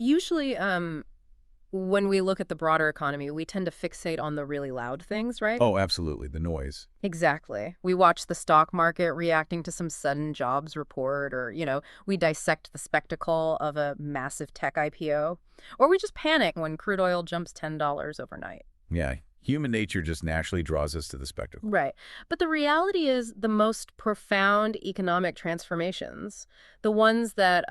Usually, when we look at the broader economy, we tend to fixate on the really loud things, right? Oh, absolutely. The noise. Exactly. We watch the stock market reacting to some sudden jobs report, or, we dissect the spectacle of a massive tech IPO, or we just panic when crude oil jumps $10 overnight. Yeah. Human nature just naturally draws us to the spectacle. Right. But the reality is the most profound economic transformations, the ones that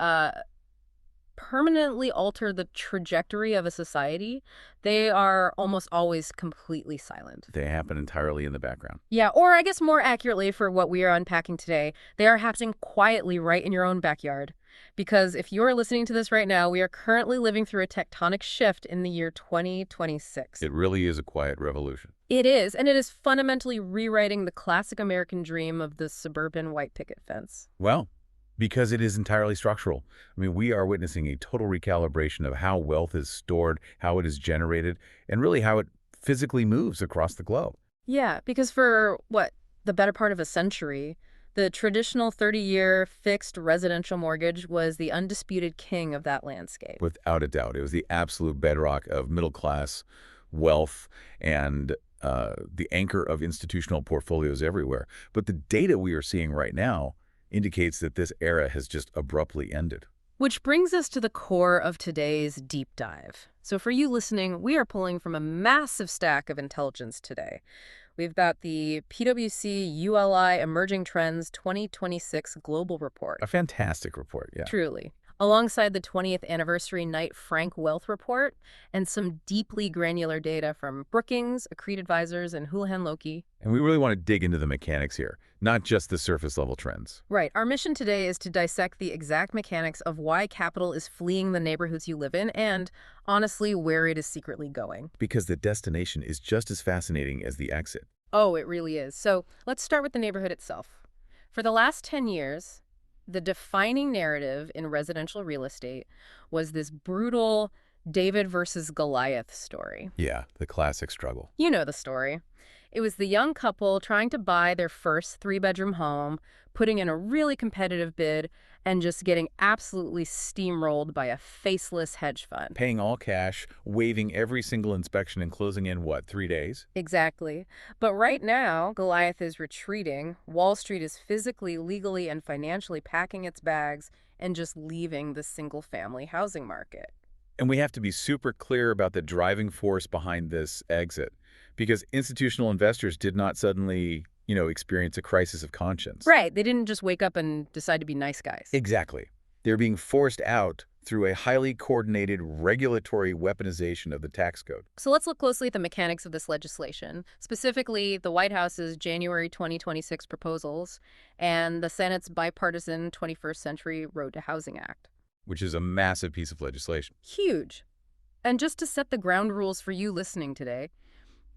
permanently alter the trajectory of a society, they are almost always completely silent. They happen entirely in the background. Yeah, or I guess more accurately for what we are unpacking today, they are happening quietly right in your own backyard. Because if you're listening to this right now, we are currently living through a tectonic shift in the year 2026. It really is a quiet revolution. It is, and it is fundamentally rewriting the classic American dream of the suburban white picket fence. Well, because it is entirely structural. I mean, we are witnessing a total recalibration of how wealth is stored, how it is generated, and really how it physically moves across the globe. Yeah, because for what, the better part of a century, the traditional 30-year fixed residential mortgage was the undisputed king of that landscape. Without a doubt, it was the absolute bedrock of middle-class wealth and the anchor of institutional portfolios everywhere. But the data we are seeing right now indicates that this era has just abruptly ended. Which brings us to the core of today's deep dive. So for you listening, we are pulling from a massive stack of intelligence today. We've got the PwC ULI Emerging Trends 2026 Global Report. A fantastic report, yeah. Truly. Alongside the 20th anniversary Knight Frank Wealth Report and some deeply granular data from Brookings, Accrete Advisors, and Houlihan Lokey. And we really want to dig into the mechanics here, not just the surface level trends. Right. Our mission today is to dissect the exact mechanics of why capital is fleeing the neighborhoods you live in and, honestly, where it is secretly going. Because the destination is just as fascinating as the exit. Oh, it really is. So let's start with the neighborhood itself. For the last 10 years, the defining narrative in residential real estate was this brutal David versus Goliath story. Yeah, the classic struggle. You know the story. It was the young couple trying to buy their first three-bedroom home, putting in a really competitive bid, and just getting absolutely steamrolled by a faceless hedge fund. Paying all cash, waiving every single inspection and closing in, what, 3 days? Exactly. But right now, Goliath is retreating. Wall Street is physically, legally, and financially packing its bags and just leaving the single-family housing market. And we have to be super clear about the driving force behind this exit, because institutional investors did not suddenly, experience a crisis of conscience. Right. They didn't just wake up and decide to be nice guys. Exactly. They're being forced out through a highly coordinated regulatory weaponization of the tax code. So let's look closely at the mechanics of this legislation, specifically the White House's January 2026 proposals and the Senate's bipartisan 21st Century Road to Housing Act. Which is a massive piece of legislation. Huge. And just to set the ground rules for you listening today,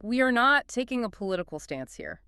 we are not taking a political stance here.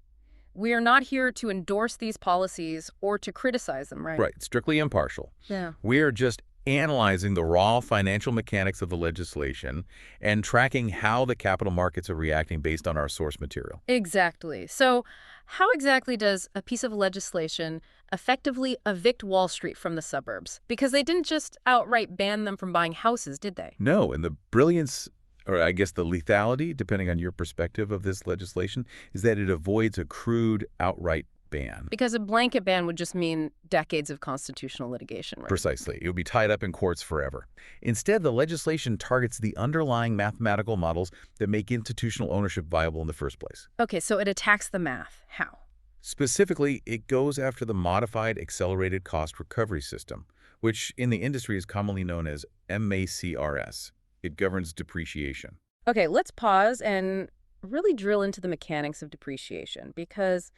We are not here to endorse these policies or to criticize them, right? Right, strictly impartial. Yeah. We are just analyzing the raw financial mechanics of the legislation and tracking how the capital markets are reacting based on our source material. Exactly. So how exactly does a piece of legislation effectively evict Wall Street from the suburbs? Because they didn't just outright ban them from buying houses, did they? No, and the brilliance, or I guess the lethality, depending on your perspective of this legislation, is that it avoids a crude outright ban. Because a blanket ban would just mean decades of constitutional litigation, right? Precisely. It would be tied up in courts forever. Instead, the legislation targets the underlying mathematical models that make institutional ownership viable in the first place. Okay, so it attacks the math. How? Specifically, it goes after the Modified Accelerated Cost Recovery System, which in the industry is commonly known as MACRS. It governs depreciation. Okay, let's pause and really drill into the mechanics of depreciation because,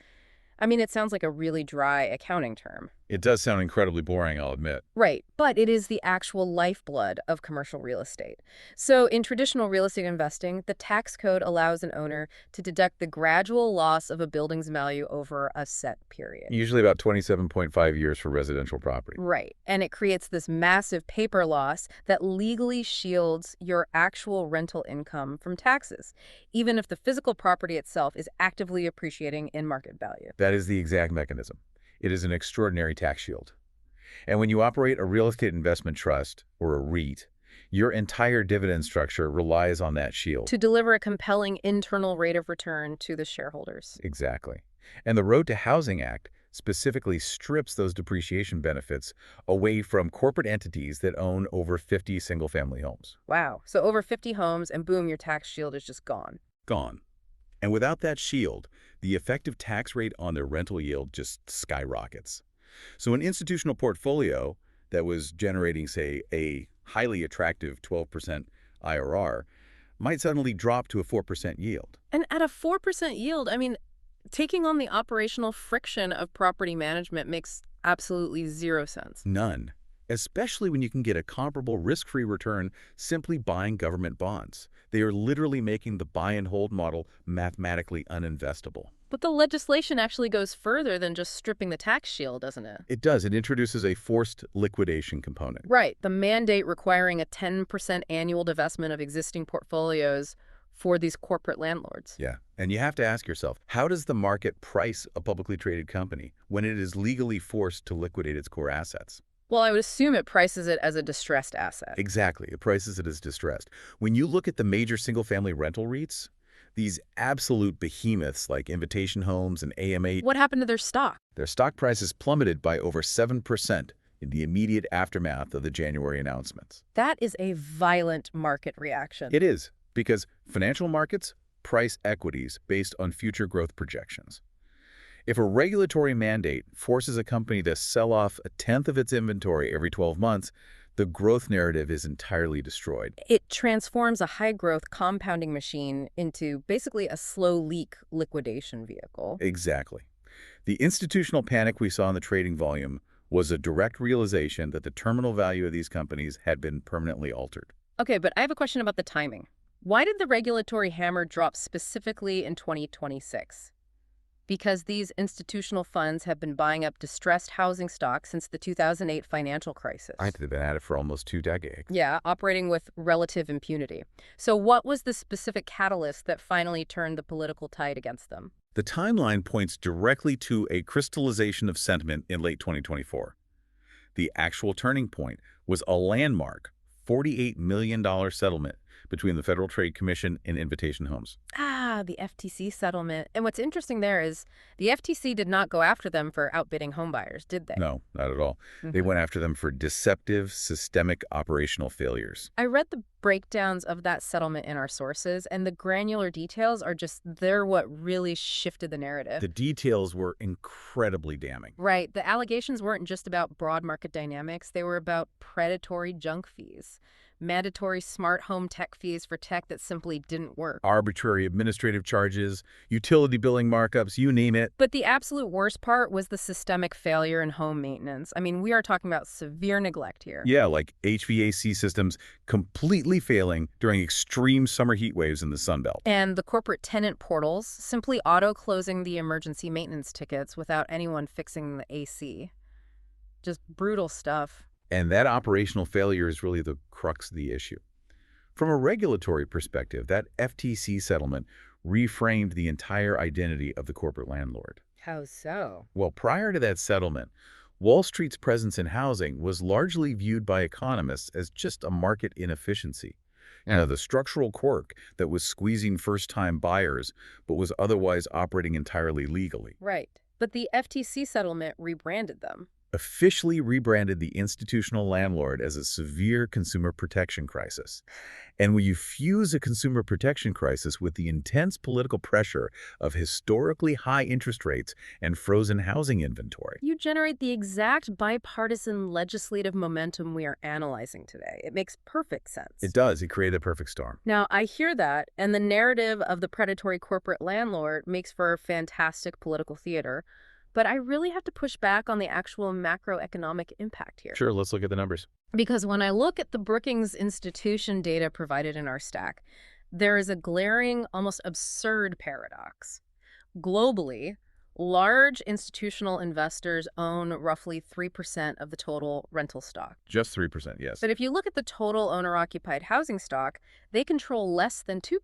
it sounds like a really dry accounting term. It does sound incredibly boring, I'll admit. Right, but it is the actual lifeblood of commercial real estate. So in traditional real estate investing, the tax code allows an owner to deduct the gradual loss of a building's value over a set period. Usually about 27.5 years for residential property. Right, and it creates this massive paper loss that legally shields your actual rental income from taxes, even if the physical property itself is actively appreciating in market value. That is the exact mechanism. It is an extraordinary tax shield. And when you operate a real estate investment trust, or a REIT, Your entire dividend structure relies on that shield. To deliver a compelling internal rate of return to the shareholders. Exactly. And the Road to Housing Act specifically strips those depreciation benefits away from corporate entities that own over 50 single-family homes. Wow. So over 50 homes and boom, your tax shield is just gone. Gone. And without that shield, the effective tax rate on their rental yield just skyrockets. So an institutional portfolio that was generating, say, a highly attractive 12% IRR might suddenly drop to a 4% yield. And at a 4% yield, I mean, taking on the operational friction of property management makes absolutely zero sense. None. Especially when you can get a comparable risk-free return simply buying government bonds. They are literally making the buy-and-hold model mathematically uninvestable. But the legislation actually goes further than just stripping the tax shield, doesn't it? It does. It introduces a forced liquidation component. Right. The mandate requiring a 10% annual divestment of existing portfolios for these corporate landlords. Yeah. And you have to ask yourself, how does the market price a publicly traded company when it is legally forced to liquidate its core assets? Well, I would assume it prices it as a distressed asset. Exactly. It prices it as distressed. When you look at the major single-family rental REITs, these absolute behemoths like Invitation Homes and AMA, What happened to their stock? their stock prices plummeted by over 7% in the immediate aftermath of the January announcements. That is a violent market reaction. It is, because financial markets price equities based on future growth projections. If a regulatory mandate forces a company to sell off a tenth of its inventory every 12 months, the growth narrative is entirely destroyed. It transforms a high-growth compounding machine into basically a slow-leak liquidation vehicle. Exactly. The institutional panic we saw in the trading volume was a direct realization that the terminal value of these companies had been permanently altered. Okay, but I have a question about the timing. Why did the regulatory hammer drop specifically in 2026? Because these institutional funds have been buying up distressed housing stock since the 2008 financial crisis. They've been at it for almost 2 decades. Yeah, operating with relative impunity. So what was the specific catalyst that finally turned the political tide against them? The timeline points directly to a crystallization of sentiment in late 2024. The actual turning point was a landmark $48 million settlement between the Federal Trade Commission and Invitation Homes. Ah, the FTC settlement. And what's interesting there is the FTC did not go after them for outbidding homebuyers, did they? No, not at all. They went after them for deceptive, systemic operational failures. I read the breakdowns of that settlement in our sources, and the granular details are they're what really shifted the narrative. The details were incredibly damning. Right. The allegations weren't just about broad market dynamics. They were about predatory junk fees, mandatory smart home tech fees for tech that simply didn't work. Arbitrary administrative charges, utility billing markups, you name it. But the absolute worst part was the systemic failure in home maintenance. I mean, we are talking about severe neglect here. Yeah, like HVAC systems completely failing during extreme summer heat waves in the Sun Belt. And the corporate tenant portals simply auto-closing the emergency maintenance tickets without anyone fixing the AC. Just brutal stuff. And that operational failure is really the crux of the issue. From a regulatory perspective, that FTC settlement reframed the entire identity of the corporate landlord. How so? Well, prior to that settlement, Wall Street's presence in housing was largely viewed by economists as just a market inefficiency. The structural quirk that was squeezing first-time buyers but was otherwise operating entirely legally. Right. But the FTC settlement rebranded them. Officially rebranded the institutional landlord as a severe consumer protection crisis. And when you fuse a consumer protection crisis with the intense political pressure of historically high interest rates and frozen housing inventory, You generate the exact bipartisan legislative momentum we are analyzing today. It makes perfect sense. it does. It created a perfect storm. Now, I hear that, and the narrative of the predatory corporate landlord makes for fantastic political theater, but I really have to push back on the actual macroeconomic impact here. Sure, let's look at the numbers. Because when I look at the Brookings Institution data provided in our stack, there is a glaring, almost absurd paradox. Globally, large institutional investors own roughly 3% of the total rental stock. Just 3%, yes. But if you look at the total owner-occupied housing stock, they control less than 2%.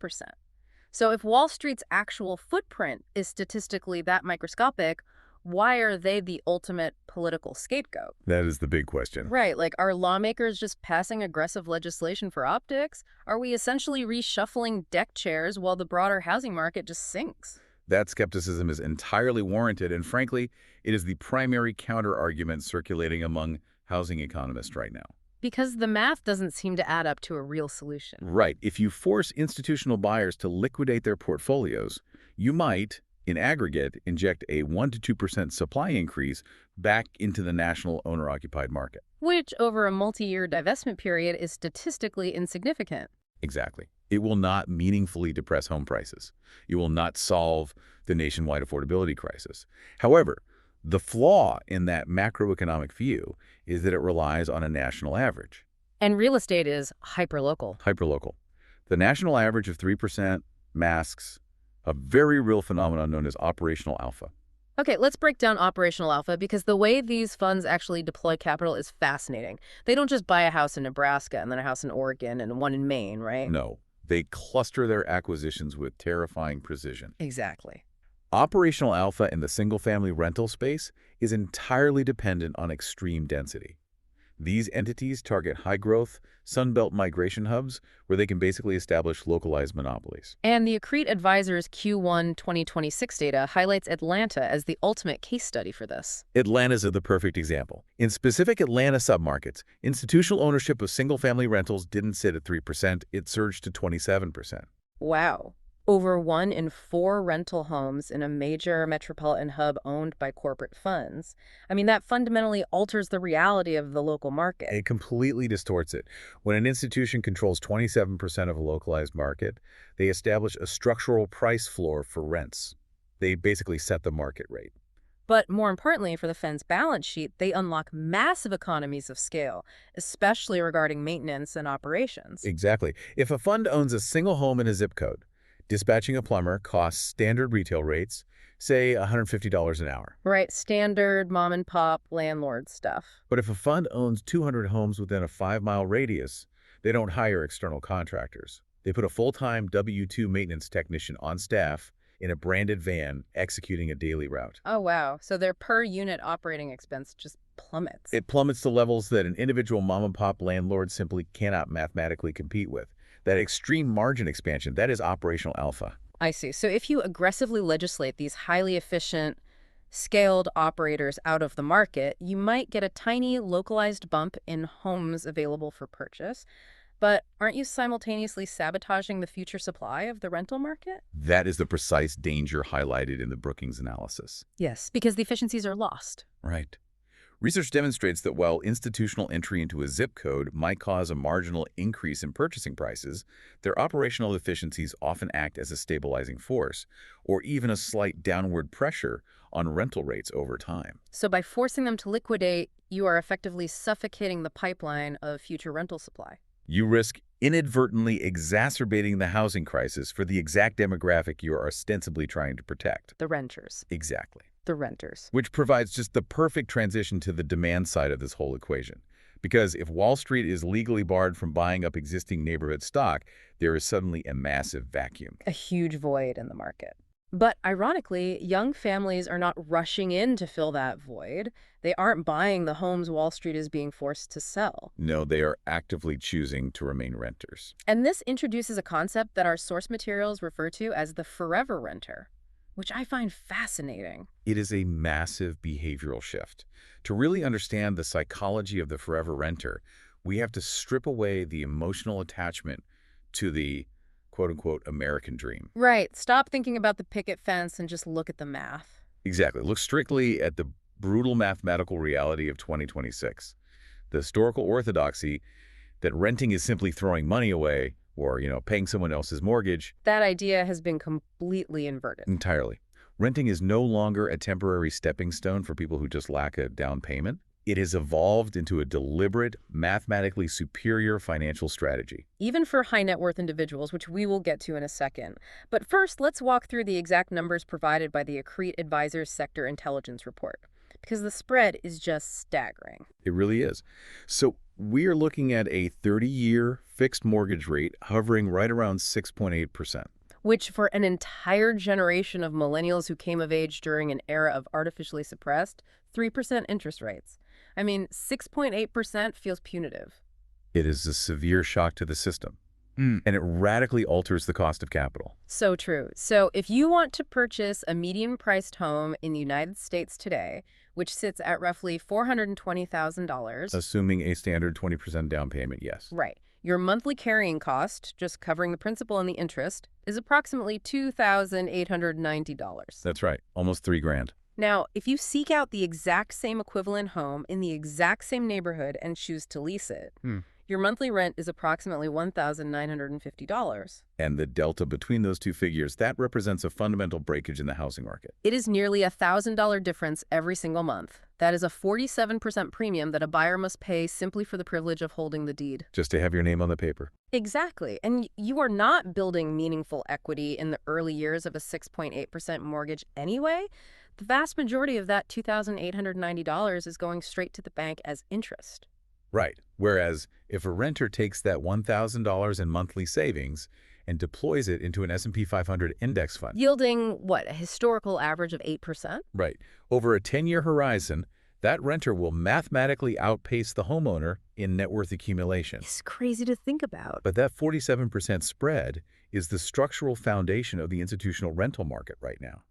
So if Wall Street's actual footprint is statistically that microscopic, why are they the ultimate political scapegoat? That is the big question. Right, like are lawmakers just passing aggressive legislation for optics? Are we essentially reshuffling deck chairs while the broader housing market just sinks? That skepticism is entirely warranted, and frankly, it is the primary counter-argument circulating among housing economists right now. Because the math doesn't seem to add up to a real solution. Right. If you force institutional buyers to liquidate their portfolios, you might, in aggregate, inject a 1 to 2% supply increase back into the national owner-occupied market. Which, over a multi-year divestment period, is statistically insignificant. Exactly. It will not meaningfully depress home prices. It will not solve the nationwide affordability crisis. However, the flaw in that macroeconomic view is that it relies on a national average. And real estate is hyperlocal. Hyperlocal. The national average of 3% masks a very real phenomenon known as operational alpha. Okay, let's break down operational alpha because the way these funds actually deploy capital is fascinating. They don't just buy a house in Nebraska and then a house in Oregon and one in Maine, right? No, they cluster their acquisitions with terrifying precision. Exactly. Operational alpha in the single-family rental space is entirely dependent on extreme density. These entities target high-growth, Sunbelt migration hubs where they can basically establish localized monopolies. And the Accrete Advisors Q1 2026 data highlights Atlanta as the ultimate case study for this. Atlanta's the perfect example. In specific Atlanta submarkets, institutional ownership of single-family rentals didn't sit at 3%, it surged to 27%. Wow. Over 1 in 4 rental homes in a major metropolitan hub owned by corporate funds. I mean, that fundamentally alters the reality of the local market. It completely distorts it. When an institution controls 27% of a localized market, they establish a structural price floor for rents. They basically set the market rate. But more importantly, for the fund's balance sheet, they unlock massive economies of scale, especially regarding maintenance and operations. Exactly. If a fund owns a single home in a zip code, dispatching a plumber costs standard retail rates, say $150 an hour. Right, standard mom and pop landlord stuff. But if a fund owns 200 homes within a 5-mile radius, they don't hire external contractors. They put a full-time W-2 maintenance technician on staff in a branded van executing a daily route. Oh, wow. So their per unit operating expense just plummets. It plummets to levels that an individual mom and pop landlord simply cannot mathematically compete with. That extreme margin expansion, that is operational alpha. I see. So if you aggressively legislate these highly efficient, scaled operators out of the market, you might get a tiny localized bump in homes available for purchase. But aren't you simultaneously sabotaging the future supply of the rental market? That is the precise danger highlighted in the Brookings analysis. Yes, because the efficiencies are lost. Right. Research demonstrates that while institutional entry into a zip code might cause a marginal increase in purchasing prices, their operational efficiencies often act as a stabilizing force, or even a slight downward pressure on rental rates over time. So by forcing them to liquidate, you are effectively suffocating the pipeline of future rental supply. You risk inadvertently exacerbating the housing crisis for the exact demographic you are ostensibly trying to protect. The renters. Exactly. The renters. Which provides just the perfect transition to the demand side of this whole equation. Because if Wall Street is legally barred from buying up existing neighborhood stock, there is suddenly a massive vacuum. A huge void in the market. But ironically, young families are not rushing in to fill that void. They aren't buying the homes Wall Street is being forced to sell. No, they are actively choosing to remain renters. And this introduces a concept that our source materials refer to as the forever renter, which I find fascinating. It is a massive behavioral shift. To really understand the psychology of the forever renter, we have to strip away the emotional attachment to the quote-unquote American dream. Right. Stop thinking about the picket fence and just look at the math. Exactly. Look strictly at the brutal mathematical reality of 2026. The historical orthodoxy that renting is simply throwing money away or, paying someone else's mortgage. That idea has been completely inverted. Entirely. Renting is no longer a temporary stepping stone for people who just lack a down payment. It has evolved into a deliberate, mathematically superior financial strategy. Even for high net worth individuals, which we will get to in a second. But first, let's walk through the exact numbers provided by the Accrete Advisors Sector Intelligence Report, because the spread is just staggering. It really is. So we are looking at a 30-year fixed mortgage rate hovering right around 6.8%. which for an entire generation of millennials who came of age during an era of artificially suppressed 3% interest rates. I mean, 6.8% feels punitive. It is a severe shock to the system, and it radically alters the cost of capital. So true. So if you want to purchase a median-priced home in the United States today, which sits at roughly $420,000, Assuming a standard 20% down payment, yes. right, your monthly carrying cost, just covering the principal and the interest, is approximately $2,890. That's right, almost $3,000. Now, if you seek out the exact same equivalent home in the exact same neighborhood and choose to lease it, your monthly rent is approximately $1,950. And the delta between those two figures, that represents a fundamental breakage in the housing market. It is nearly a $1,000 difference every single month. That is a 47% premium that a buyer must pay simply for the privilege of holding the deed. Just to have your name on the paper. Exactly. And you are not building meaningful equity in the early years of a 6.8% mortgage anyway. The vast majority of that $2,890 is going straight to the bank as interest. Right. Whereas if a renter takes that $1,000 in monthly savings and deploys it into an S&P 500 index fund. Yielding, what, a historical average of 8%? Right. Over a 10-year horizon, that renter will mathematically outpace the homeowner in net worth accumulation. It's crazy to think about. But that 47% spread is the structural foundation of the institutional rental market right now.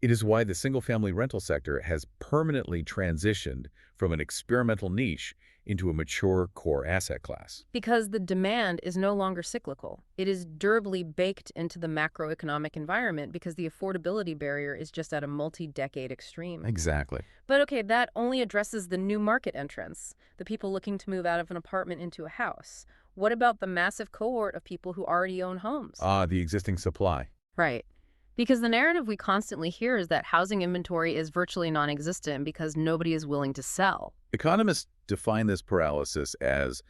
It is why the single-family rental sector has permanently transitioned from an experimental niche into a mature core asset class. Because the demand is no longer cyclical. It is durably baked into the macroeconomic environment because the affordability barrier is just at a multi-decade extreme. Exactly. But okay, that only addresses the new market entrants, the people looking to move out of an apartment into a house. What about the massive cohort of people who already own homes? The existing supply. Right. Because the narrative we constantly hear is that housing inventory is virtually non-existent because nobody is willing to sell. Economists define this paralysis as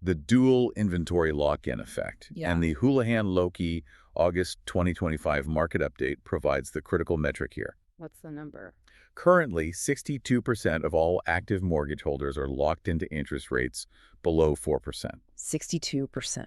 the dual inventory lock-in effect. Yeah. And the Houlihan-Lokey August 2025 market update provides the critical metric here. What's the number? Currently, 62% of all active mortgage holders are locked into interest rates below 4%. 62%.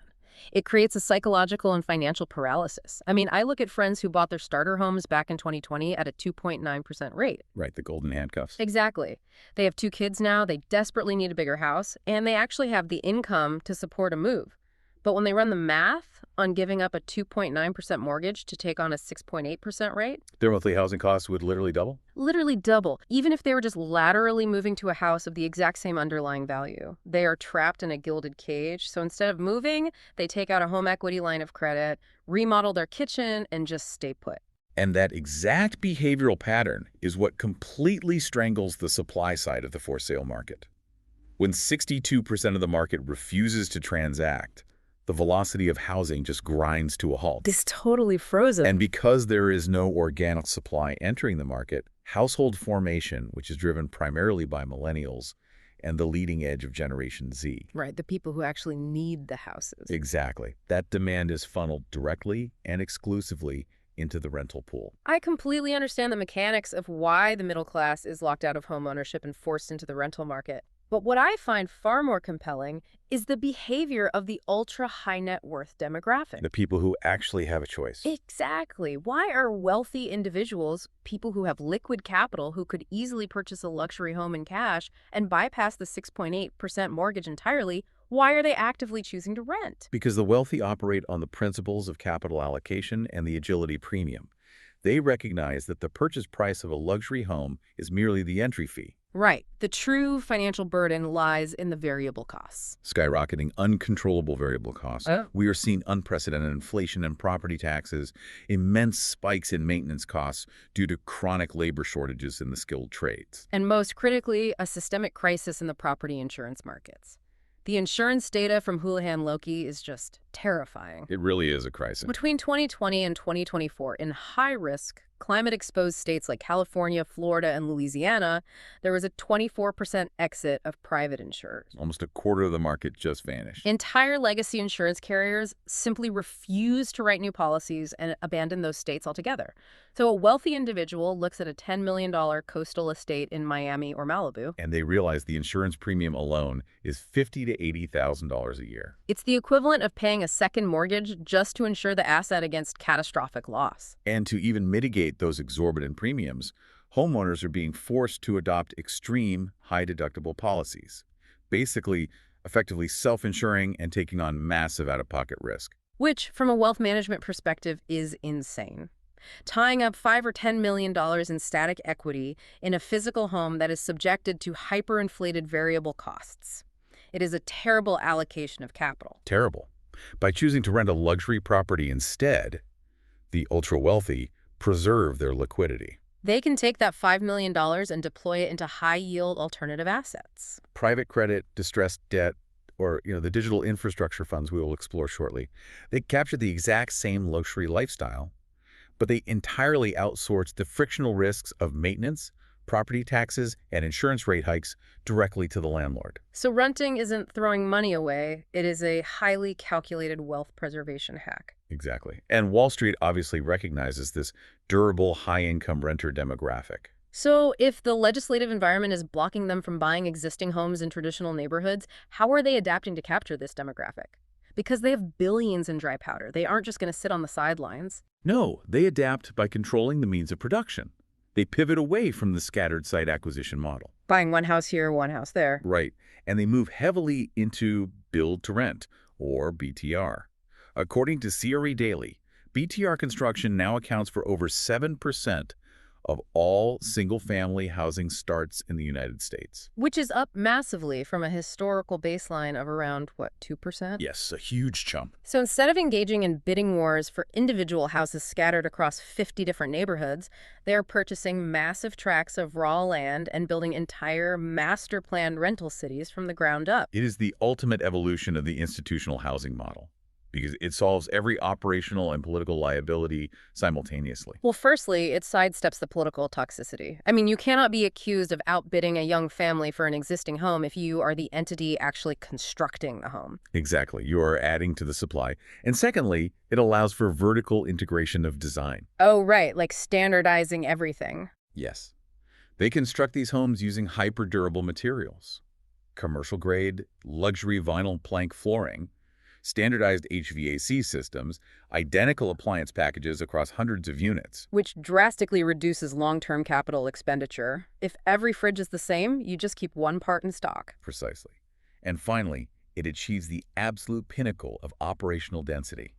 It creates a psychological and financial paralysis. I mean, I look at friends who bought their starter homes back in 2020 at a 2.9% rate. Right, the golden handcuffs. Exactly. They have 2 kids now, they desperately need a bigger house, and they actually have the income to support a move. But when they run the math on giving up a 2.9% mortgage to take on a 6.8% rate, their monthly housing costs would literally double? Literally double, even if they were just laterally moving to a house of the exact same underlying value. They are trapped in a gilded cage, so instead of moving, they take out a home equity line of credit, remodel their kitchen, and just stay put. And that exact behavioral pattern is what completely strangles the supply side of the for-sale market. When 62% of the market refuses to transact, the velocity of housing just grinds to a halt. This totally frozen. And because there is no organic supply entering the market, household formation, which is driven primarily by millennials and the leading edge of Generation Z. Right, the people who actually need the houses. Exactly. That demand is funneled directly and exclusively into the rental pool. I completely understand the mechanics of why the middle class is locked out of home ownership and forced into the rental market. But what I find far more compelling is the behavior of the ultra-high net worth demographic. The people who actually have a choice. Exactly. Why are wealthy individuals, people who have liquid capital who could easily purchase a luxury home in cash and bypass the 6.8% mortgage entirely, why are they actively choosing to rent? Because the wealthy operate on the principles of capital allocation and the agility premium. They recognize that the purchase price of a luxury home is merely the entry fee. Right. The true financial burden lies in the variable costs. Skyrocketing uncontrollable variable costs. We are seeing unprecedented inflation in property taxes, immense spikes in maintenance costs due to chronic labor shortages in the skilled trades. And most critically, a systemic crisis in the property insurance markets. The insurance data from Houlihan-Lokey is just terrifying. It really is a crisis. Between 2020 and 2024, in high-risk, climate-exposed states like California, Florida, and Louisiana, there was a 24% exit of private insurers. Almost a quarter of the market just vanished. Entire legacy insurance carriers simply refused to write new policies and abandoned those states altogether. So a wealthy individual looks at a $10 million coastal estate in Miami or Malibu. And they realize the insurance premium alone is $50,000 to $80,000 a year. It's the equivalent of paying taking a second mortgage just to insure the asset against catastrophic loss. And to even mitigate those exorbitant premiums, homeowners are being forced to adopt extreme, high-deductible policies, basically, effectively self-insuring and taking on massive out-of-pocket risk. Which, from a wealth management perspective, is insane. Tying up $5 or $10 million in static equity in a physical home that is subjected to hyperinflated variable costs. It is a terrible allocation of capital. Terrible. By choosing to rent a luxury property instead, the ultra-wealthy preserve their liquidity. They can take that $5 million and deploy it into high-yield alternative assets. Private credit, distressed debt, or the digital infrastructure funds we will explore shortly. They capture the exact same luxury lifestyle, but they entirely outsource the frictional risks of maintenance, property taxes, and insurance rate hikes directly to the landlord. So renting isn't throwing money away. It is a highly calculated wealth preservation hack. Exactly. And Wall Street obviously recognizes this durable, high-income renter demographic. So if the legislative environment is blocking them from buying existing homes in traditional neighborhoods, how are they adapting to capture this demographic? Because they have billions in dry powder. They aren't just going to sit on the sidelines. No, they adapt by controlling the means of production. They pivot away from the scattered site acquisition model. Buying one house here, one house there. Right. And they move heavily into build-to-rent, or BTR. According to CRE Daily, BTR construction now accounts for over 7% of all single-family housing starts in the United States. Which is up massively from a historical baseline of around, what, 2%? Yes, a huge jump. So instead of engaging in bidding wars for individual houses scattered across 50 different neighborhoods, they are purchasing massive tracts of raw land and building entire master-planned rental cities from the ground up. It is the ultimate evolution of the institutional housing model, because it solves every operational and political liability simultaneously. Well, firstly, it sidesteps the political toxicity. I mean, you cannot be accused of outbidding a young family for an existing home if you are the entity actually constructing the home. Exactly. You are adding to the supply. And secondly, it allows for vertical integration of design. Oh, right, like standardizing everything. Yes. They construct these homes using hyper-durable materials. Commercial-grade, luxury vinyl plank flooring, standardized HVAC systems, identical appliance packages across hundreds of units. Which drastically reduces long-term capital expenditure. If every fridge is the same, you just keep one part in stock. Precisely. And finally, it achieves the absolute pinnacle of operational density.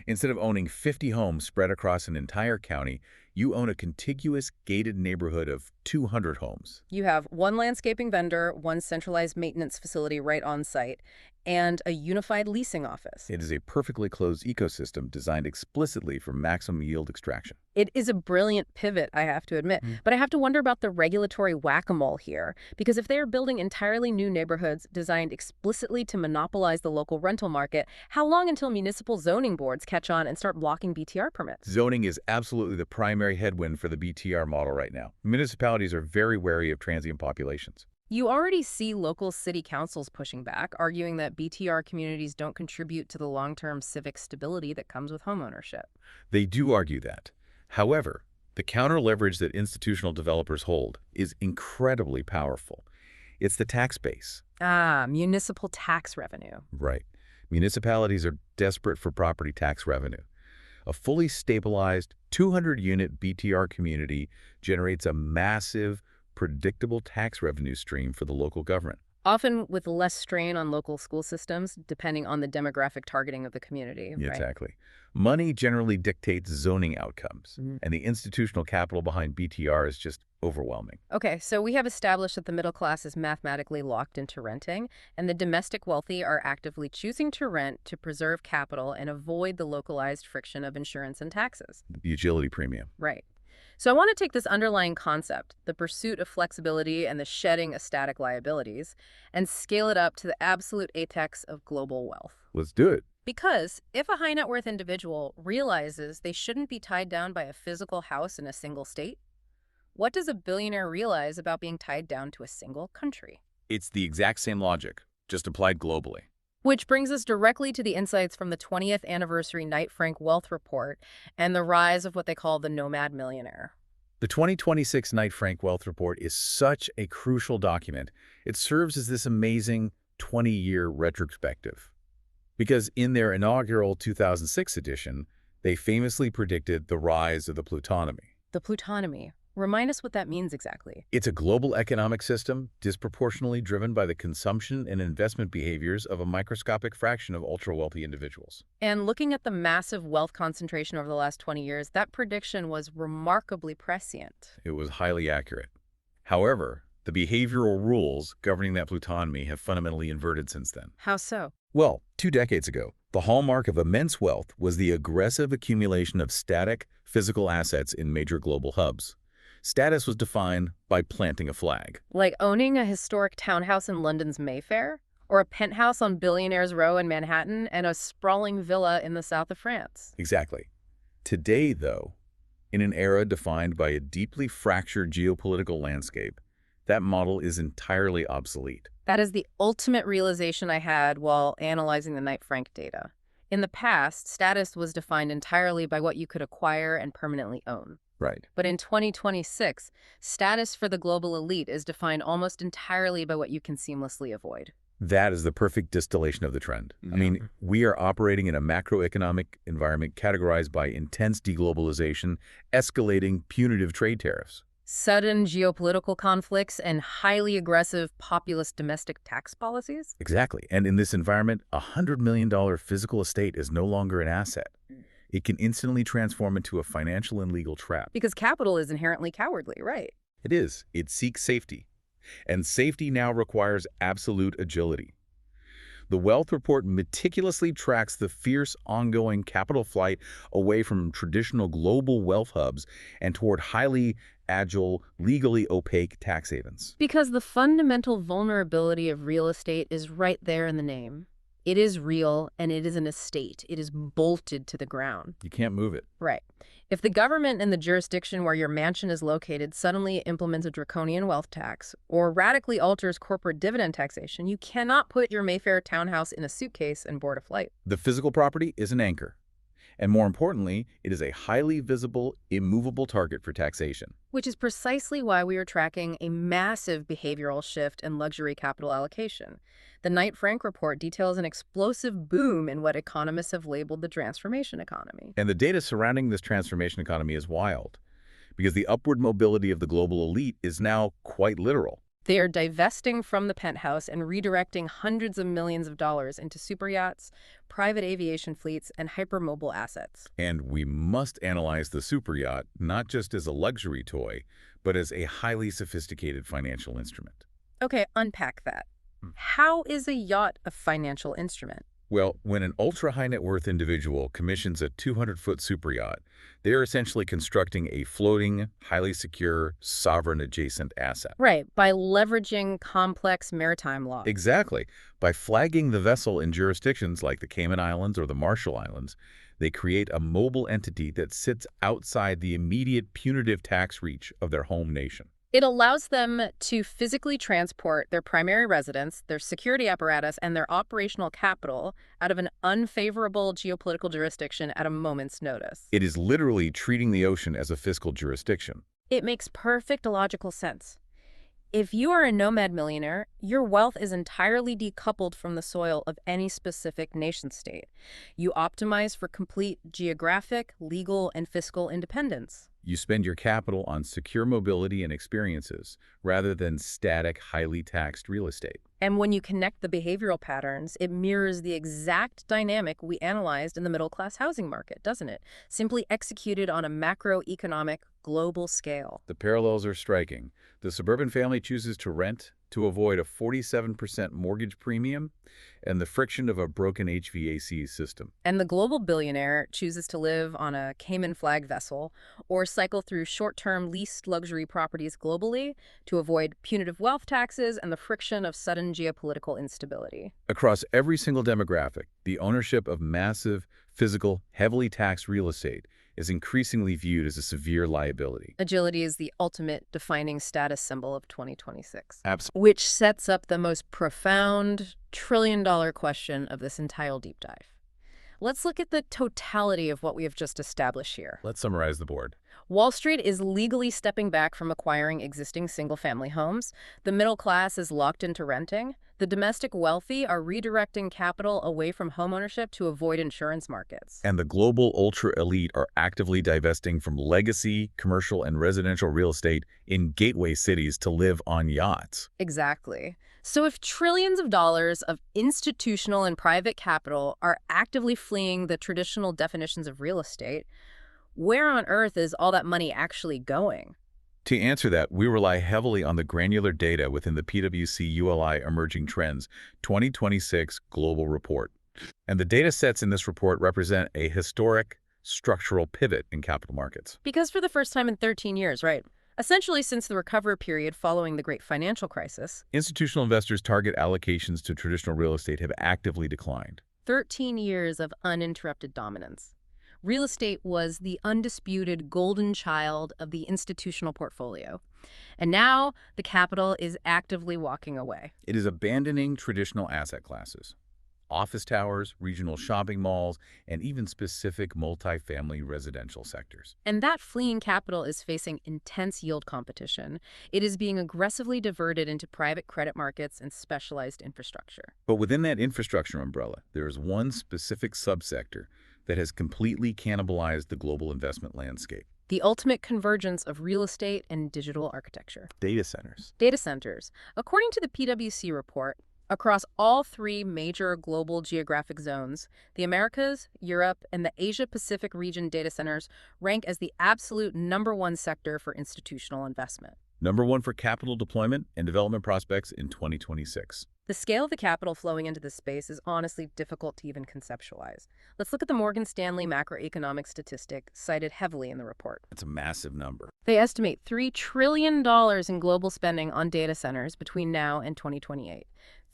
Instead of owning 50 homes spread across an entire county, you own a contiguous, gated neighborhood of 200 homes. You have one landscaping vendor, one centralized maintenance facility right on site, and a unified leasing office. It is a perfectly closed ecosystem designed explicitly for maximum yield extraction. It is a brilliant pivot, I have to admit. But I have to wonder about the regulatory whack-a-mole here, because if they are building entirely new neighborhoods designed explicitly to monopolize the local rental market, how long until municipal zoning boards catch on and start blocking BTR permits? Zoning is absolutely the primary headwind for the BTR model right now. Municipalities are very wary of transient populations. You already see local city councils pushing back, arguing that BTR communities don't contribute to the long-term civic stability that comes with homeownership. They do argue that. However, the counter-leverage that institutional developers hold is incredibly powerful. It's the tax base. Ah, municipal tax revenue. Right. Municipalities are desperate for property tax revenue. A fully stabilized 200-unit BTR community generates a massive, predictable tax revenue stream for the local government. Often with less strain on local school systems, depending on the demographic targeting of the community. Yeah, right? exactly. Money generally dictates zoning outcomes, and the institutional capital behind BTR is just overwhelming. Okay, so we have established that the middle class is mathematically locked into renting, and the domestic wealthy are actively choosing to rent to preserve capital and avoid the localized friction of insurance and taxes. The agility premium. Right. So I want to take this underlying concept, the pursuit of flexibility and the shedding of static liabilities, and scale it up to the absolute apex of global wealth. Let's do it. Because if a high net worth individual realizes they shouldn't be tied down by a physical house in a single state, what does a billionaire realize about being tied down to a single country? It's the exact same logic, just applied globally. Which brings us directly to the insights from the 20th anniversary Knight Frank Wealth Report and the rise of what they call the nomad millionaire. The 2026 Knight Frank Wealth Report is such a crucial document. It serves as this amazing 20-year retrospective. Because in their inaugural 2006 edition, they famously predicted the rise of the plutonomy. The plutonomy. Remind us what that means exactly. It's a global economic system disproportionately driven by the consumption and investment behaviors of a microscopic fraction of ultra-wealthy individuals. And looking at the massive wealth concentration over the last 20 years, that prediction was remarkably prescient. It was highly accurate. However, the behavioral rules governing that plutonomy have fundamentally inverted since then. How so? Well, 2 decades ago, the hallmark of immense wealth was the aggressive accumulation of static, physical assets in major global hubs. Status was defined by planting a flag. Like owning a historic townhouse in London's Mayfair? Or a penthouse on Billionaires Row in Manhattan and a sprawling villa in the south of France? Exactly. Today, though, in an era defined by a deeply fractured geopolitical landscape, that model is entirely obsolete. That is the ultimate realization I had while analyzing the Knight Frank data. In the past, status was defined entirely by what you could acquire and permanently own. Right. But in 2026, status for the global elite is defined almost entirely by what you can seamlessly avoid. That is the perfect distillation of the trend. I mean, we are operating in a macroeconomic environment categorized by intense deglobalization, escalating punitive trade tariffs. Sudden geopolitical conflicts and highly aggressive populist domestic tax policies? Exactly. And in this environment, a $100 million physical estate is no longer an asset. It can instantly transform into a financial and legal trap. Because capital is inherently cowardly, right? It is. It seeks safety. And safety now requires absolute agility. The Wealth Report meticulously tracks the fierce, ongoing capital flight away from traditional global wealth hubs and toward highly agile, legally opaque tax havens. Because the fundamental vulnerability of real estate is right there in the name. It is real, and it is an estate. It is bolted to the ground. You can't move it. Right. If the government in the jurisdiction where your mansion is located suddenly implements a draconian wealth tax or radically alters corporate dividend taxation, you cannot put your Mayfair townhouse in a suitcase and board a flight. The physical property is an anchor. And more importantly, it is a highly visible, immovable target for taxation. Which is precisely why we are tracking a massive behavioral shift in luxury capital allocation. The Knight Frank report details an explosive boom in what economists have labeled the transformation economy. And the data surrounding this transformation economy is wild, because the upward mobility of the global elite is now quite literal. They are divesting from the penthouse and redirecting hundreds of millions of dollars into super yachts, private aviation fleets, and hypermobile assets. And we must analyze the super yacht not just as a luxury toy, but as a highly sophisticated financial instrument. Okay, unpack that. How is a yacht a financial instrument? Well, when an ultra-high net worth individual commissions a 200-foot super yacht, they're essentially constructing a floating, highly secure, sovereign-adjacent asset. Right, by leveraging complex maritime law. Exactly. By flagging the vessel in jurisdictions like the Cayman Islands or the Marshall Islands, they create a mobile entity that sits outside the immediate punitive tax reach of their home nation. It allows them to physically transport their primary residence, their security apparatus, and their operational capital out of an unfavorable geopolitical jurisdiction at a moment's notice. It is literally treating the ocean as a fiscal jurisdiction. It makes perfect logical sense. If you are a nomad millionaire, your wealth is entirely decoupled from the soil of any specific nation-state. You optimize for complete geographic, legal, and fiscal independence. You spend your capital on secure mobility and experiences, rather than static, highly taxed real estate. And when you connect the behavioral patterns, it mirrors the exact dynamic we analyzed in the middle-class housing market, doesn't it? Simply executed on a macroeconomic, global scale. The parallels are striking. The suburban family chooses to rent to avoid a 47% mortgage premium and the friction of a broken HVAC system. And the global billionaire chooses to live on a Cayman flag vessel or cycle through short-term leased luxury properties globally to avoid punitive wealth taxes and the friction of sudden geopolitical instability. Across every single demographic, the ownership of massive, physical, heavily taxed real estate is increasingly viewed as a severe liability. Agility is the ultimate defining status symbol of 2026. Absolutely. Which sets up the most profound, trillion-dollar question of this entire deep dive. Let's look at the totality of what we have just established here. Let's summarize the board. Wall Street is legally stepping back from acquiring existing single-family homes. The middle class is locked into renting. The domestic wealthy are redirecting capital away from homeownership to avoid insurance markets. And the global ultra-elite are actively divesting from legacy, commercial, and residential real estate in gateway cities to live on yachts. Exactly. So if trillions of dollars of institutional and private capital are actively fleeing the traditional definitions of real estate, where on earth is all that money actually going? To answer that, we rely heavily on the granular data within the PwC ULI Emerging Trends 2026 Global Report. And the data sets in this report represent a historic structural pivot in capital markets. Because for the first time in 13 years, right? Essentially since the recovery period following the great financial crisis, Institutional investors' target allocations to traditional real estate have actively declined. 13 years of uninterrupted dominance. Real estate was the undisputed golden child of the institutional portfolio. And now the capital is actively walking away. It is abandoning traditional asset classes. Office towers, regional shopping malls, and even specific multifamily residential sectors. And that fleeing capital is facing intense yield competition. It is being aggressively diverted into private credit markets and specialized infrastructure. But within that infrastructure umbrella, there is one specific subsector that has completely cannibalized the global investment landscape. The ultimate convergence of real estate and digital architecture. Data centers. Data centers. According to the PwC report, across all three major global geographic zones, the Americas, Europe, and the Asia-Pacific region data centers rank as the absolute #1 sector for institutional investment. Number one for capital deployment and development prospects in 2026. The scale of the capital flowing into this space is honestly difficult to even conceptualize. Let's look at the Morgan Stanley macroeconomic statistic cited heavily in the report. That's a massive number. They estimate $3 trillion in global spending on data centers between now and 2028.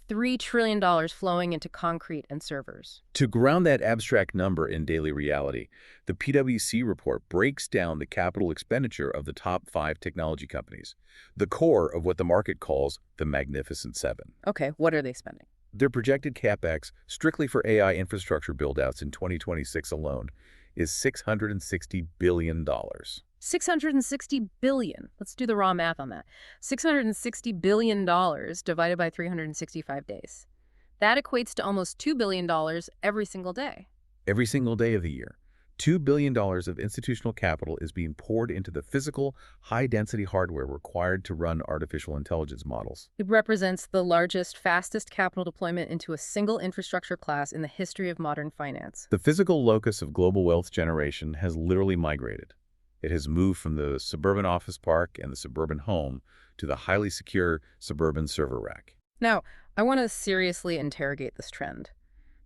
$3 trillion flowing into concrete and servers. To ground that abstract number in daily reality, the PwC report breaks down the capital expenditure of the top 5 technology companies, the core of what the market calls the Magnificent Seven. Okay, what are they spending? Their projected CapEx, strictly for AI infrastructure buildouts in 2026 alone, is $660 billion. $660 billion. Let's do the raw math on that. $660 billion divided by 365 days. That equates to almost $2 billion every single day. Every single day of the year, $2 billion of institutional capital is being poured into the physical, high-density hardware required to run artificial intelligence models. It represents the largest, fastest capital deployment into a single infrastructure class in the history of modern finance. The physical locus of global wealth generation has literally migrated. It has moved from the suburban office park and the suburban home to the highly secure suburban server rack. Now, I want to seriously interrogate this trend,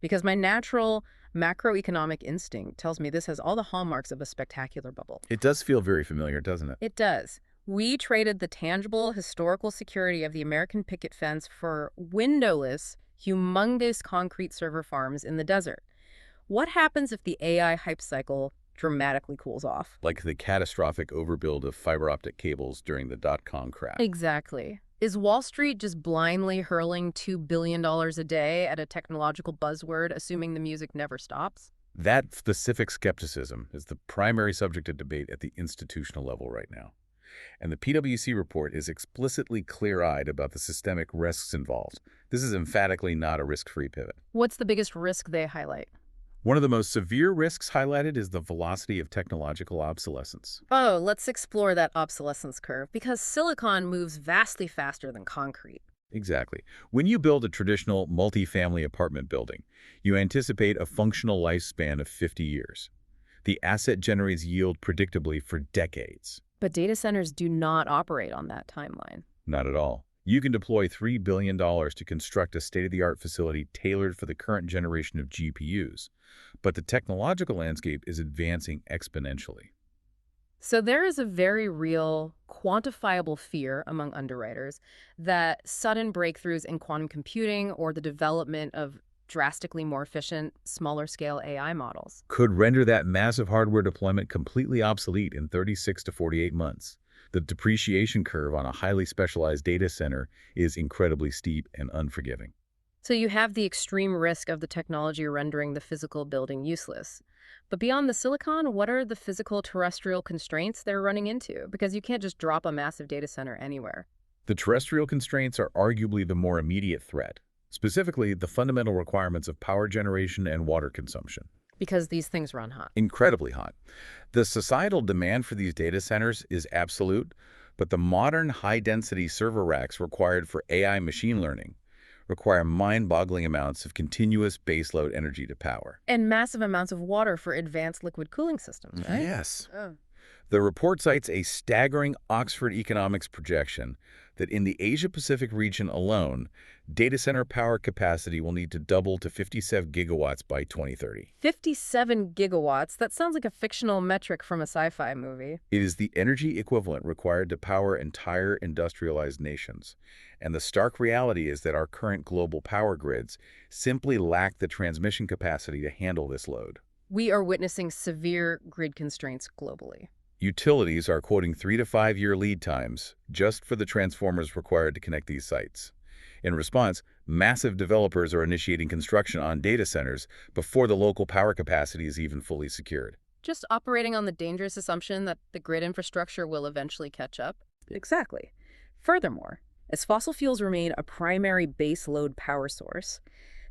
because my natural macroeconomic instinct tells me this has all the hallmarks of a spectacular bubble. It does feel very familiar, doesn't it? It does. We traded the tangible historical security of the American picket fence for windowless, humongous concrete server farms in the desert. What happens if the AI hype cycle dramatically cools off? Like the catastrophic overbuild of fiber optic cables during the dot-com crash. Exactly. Is Wall Street just blindly hurling $2 billion a day at a technological buzzword, assuming the music never stops? That specific skepticism is the primary subject of debate at the institutional level right now. And the PwC report is explicitly clear-eyed about the systemic risks involved. This is emphatically not a risk-free pivot. What's the biggest risk they highlight? One of the most severe risks highlighted is the velocity of technological obsolescence. Oh, let's explore that obsolescence curve, because silicon moves vastly faster than concrete. Exactly. When you build a traditional multifamily apartment building, you anticipate a functional lifespan of 50 years. The asset generates yield predictably for decades. But data centers do not operate on that timeline. Not at all. You can deploy $3 billion to construct a state-of-the-art facility tailored for the current generation of GPUs. But the technological landscape is advancing exponentially. So there is a very real, quantifiable fear among underwriters that sudden breakthroughs in quantum computing or the development of drastically more efficient, smaller-scale AI models Could render that massive hardware deployment completely obsolete in 36 to 48 months. The depreciation curve on a highly specialized data center is incredibly steep and unforgiving. So you have the extreme risk of the technology rendering the physical building useless. But beyond the silicon, what are the physical terrestrial constraints they're running into? Because you can't just drop a massive data center anywhere. The terrestrial constraints are arguably the more immediate threat, specifically the fundamental requirements of power generation and water consumption. Because these things run hot. Incredibly hot. The societal demand for these data centers is absolute, but the modern high-density server racks required for AI machine learning require mind-boggling amounts of continuous baseload energy to power. And massive amounts of water for advanced liquid cooling systems, right? Yes. Oh. The report cites a staggering Oxford economics projection that in the Asia-Pacific region alone, data center power capacity will need to double to 57 gigawatts by 2030. 57 gigawatts? That sounds like a fictional metric from a sci-fi movie. It is the energy equivalent required to power entire industrialized nations. And the stark reality is that our current global power grids simply lack the transmission capacity to handle this load. We are witnessing severe grid constraints globally. Utilities are quoting 3 to 5 year lead times just for the transformers required to connect these sites. In response, massive developers are initiating construction on data centers before the local power capacity is even fully secured. Just operating on the dangerous assumption that the grid infrastructure will eventually catch up? Exactly. Furthermore, as fossil fuels remain a primary base load power source,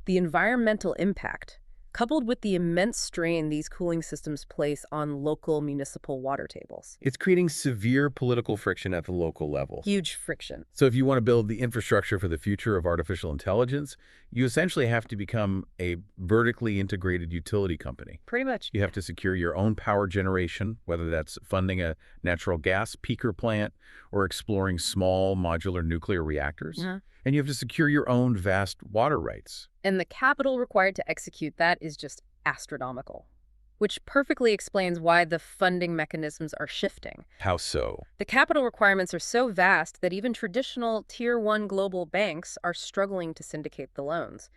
the environmental impact, coupled with the immense strain these cooling systems place on local municipal water tables. It's creating severe political friction at the local level. Huge friction. So if you want to build the infrastructure for the future of artificial intelligence, you essentially have to become a vertically integrated utility company. Pretty much. You have to secure your own power generation, whether that's funding a natural gas peaker plant or exploring small modular nuclear reactors. And you have to secure your own vast water rights. And the capital required to execute that is just astronomical, which perfectly explains why the funding mechanisms are shifting. How so? The capital requirements are so vast that even traditional Tier 1 global banks are struggling to syndicate the loans.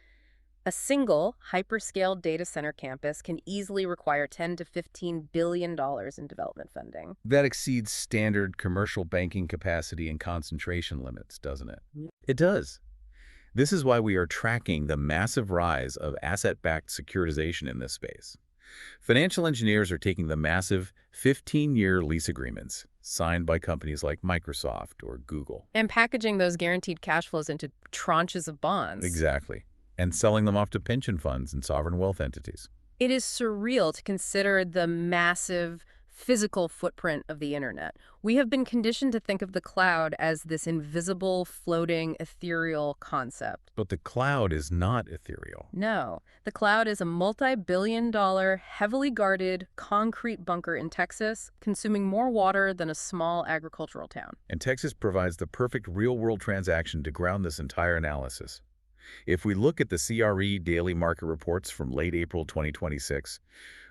A single hyperscale data center campus can easily require $10 to $15 billion in development funding. That exceeds standard commercial banking capacity and concentration limits, doesn't it? It does. This is why we are tracking the massive rise of asset-backed securitization in this space. Financial engineers are taking the massive 15-year lease agreements signed by companies like Microsoft or Google. And packaging those guaranteed cash flows into tranches of bonds. Exactly. And selling them off to pension funds and sovereign wealth entities. It is surreal to consider the massive physical footprint of the internet. We have been conditioned to think of the cloud as this invisible, floating, ethereal concept. But the cloud is not ethereal. No, the cloud is a multi-billion-dollar, heavily guarded, concrete bunker in Texas, consuming more water than a small agricultural town. And Texas provides the perfect real-world transaction to ground this entire analysis. If we look at the CRE daily market reports from late April 2026,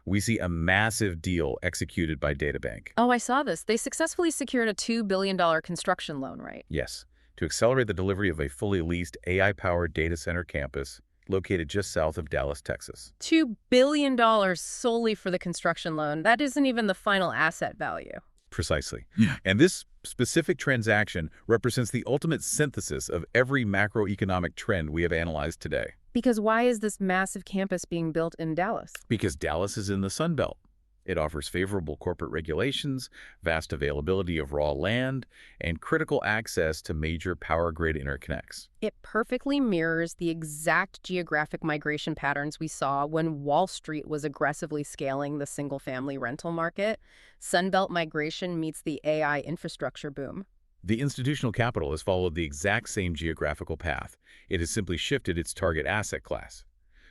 we see a massive deal executed by DataBank. Oh, I saw this. They successfully secured a $2 billion construction loan, right? Yes, to accelerate the delivery of a fully leased AI-powered data center campus located just south of Dallas, Texas. $2 billion solely for the construction loan. That isn't even the final asset value. Precisely. And this specific transaction represents the ultimate synthesis of every macroeconomic trend we have analyzed today. Because why is this massive campus being built in Dallas? Because Dallas is in the Sun Belt. It offers favorable corporate regulations, vast availability of raw land, and critical access to major power grid interconnects. It perfectly mirrors the exact geographic migration patterns we saw when Wall Street was aggressively scaling the single-family rental market. Sunbelt migration meets the AI infrastructure boom. The institutional capital has followed the exact same geographical path. It has simply shifted its target asset class,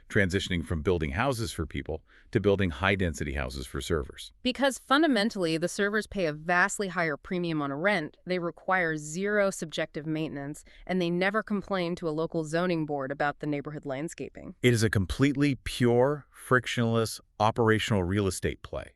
transitioning from building houses for people to building high-density houses for servers. Because fundamentally, the servers pay a vastly higher premium on rent, they require zero subjective maintenance, and they never complain to a local zoning board about the neighborhood landscaping. It is a completely pure, frictionless, operational real estate play.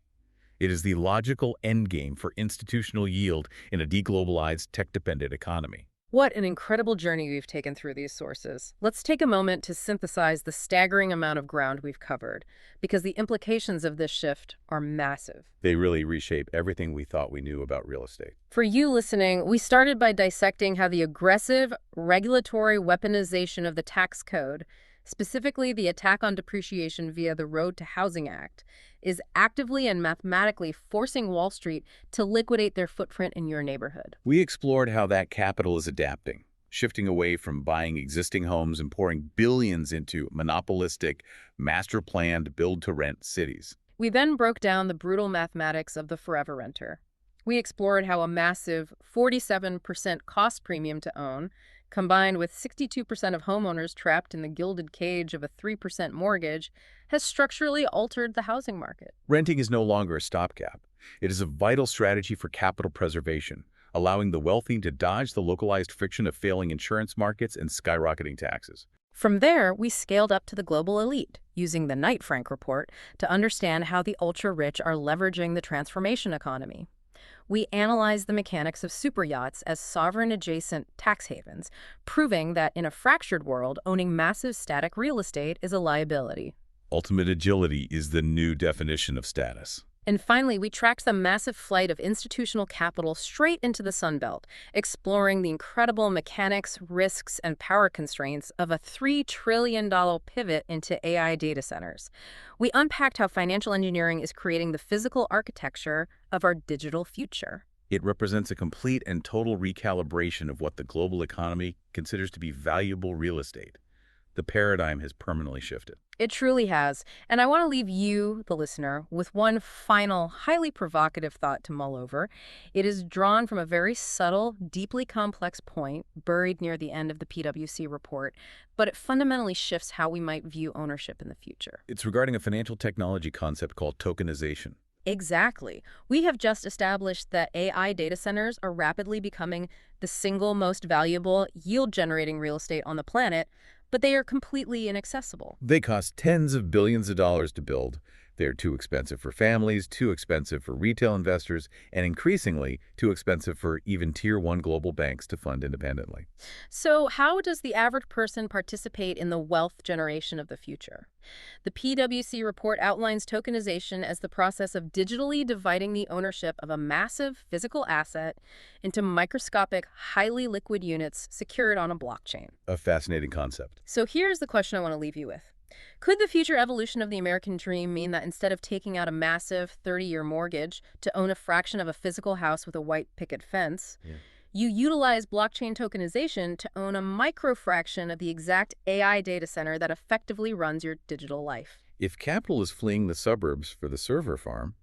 It is the logical endgame for institutional yield in a deglobalized, tech-dependent economy. What an incredible journey we've taken through these sources. Let's take a moment to synthesize the staggering amount of ground we've covered, because the implications of this shift are massive. They really reshape everything we thought we knew about real estate. For you listening, we started by dissecting how the aggressive regulatory weaponization of the tax code, specifically the attack on depreciation via the Road to Housing Act, is actively and mathematically forcing Wall Street to liquidate their footprint in your neighborhood. We explored how that capital is adapting, shifting away from buying existing homes and pouring billions into monopolistic, master-planned build-to-rent cities. We then broke down the brutal mathematics of the forever renter. We explored how a massive 47% cost premium to own, combined with 62% of homeowners trapped in the gilded cage of a 3% mortgage, has structurally altered the housing market. Renting is no longer a stopgap. It is a vital strategy for capital preservation, allowing the wealthy to dodge the localized friction of failing insurance markets and skyrocketing taxes. From there, we scaled up to the global elite, using the Knight Frank report to understand how the ultra-rich are leveraging the transformation economy. We analyzed the mechanics of superyachts as sovereign-adjacent tax havens, proving that in a fractured world, owning massive static real estate is a liability. Ultimate agility is the new definition of status. And finally, we tracked the massive flight of institutional capital straight into the Sun Belt, exploring the incredible mechanics, risks, and power constraints of a $3 trillion pivot into AI data centers. We unpacked how financial engineering is creating the physical architecture of our digital future. It represents a complete and total recalibration of what the global economy considers to be valuable real estate. The paradigm has permanently shifted. It truly has. And I want to leave you, the listener, with one final, highly provocative thought to mull over. It is drawn from a very subtle, deeply complex point buried near the end of the PwC report, but it fundamentally shifts how we might view ownership in the future. It's regarding a financial technology concept called tokenization. Exactly. We have just established that AI data centers are rapidly becoming the single most valuable yield-generating real estate on the planet, but they are completely inaccessible. They cost tens of billions of dollars to build. They're too expensive for families, too expensive for retail investors, and increasingly too expensive for even Tier 1 global banks to fund independently. So how does the average person participate in the wealth generation of the future? The PwC report outlines tokenization as the process of digitally dividing the ownership of a massive physical asset into microscopic, highly liquid units secured on a blockchain. A fascinating concept. So here's the question I want to leave you with. Could the future evolution of the American dream mean that instead of taking out a massive 30-year mortgage to own a fraction of a physical house with a white picket fence, you utilize blockchain tokenization to own a microfraction of the exact AI data center that effectively runs your digital life? If capital is fleeing the suburbs for the server farm,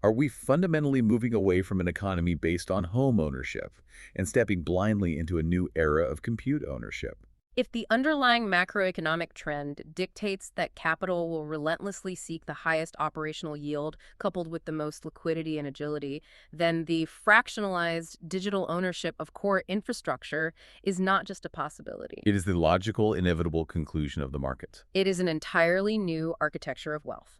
are we fundamentally moving away from an economy based on home ownership and stepping blindly into a new era of compute ownership? If the underlying macroeconomic trend dictates that capital will relentlessly seek the highest operational yield coupled with the most liquidity and agility, then the fractionalized digital ownership of core infrastructure is not just a possibility. It is the logical, inevitable conclusion of the market. It is an entirely new architecture of wealth.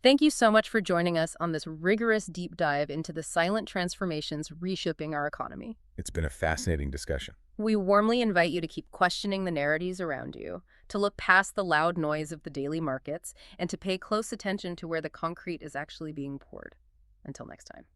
Thank you so much for joining us on this rigorous deep dive into the silent transformations reshaping our economy. It's been a fascinating discussion. We warmly invite you to keep questioning the narratives around you, to look past the loud noise of the daily markets, and to pay close attention to where the concrete is actually being poured. Until next time.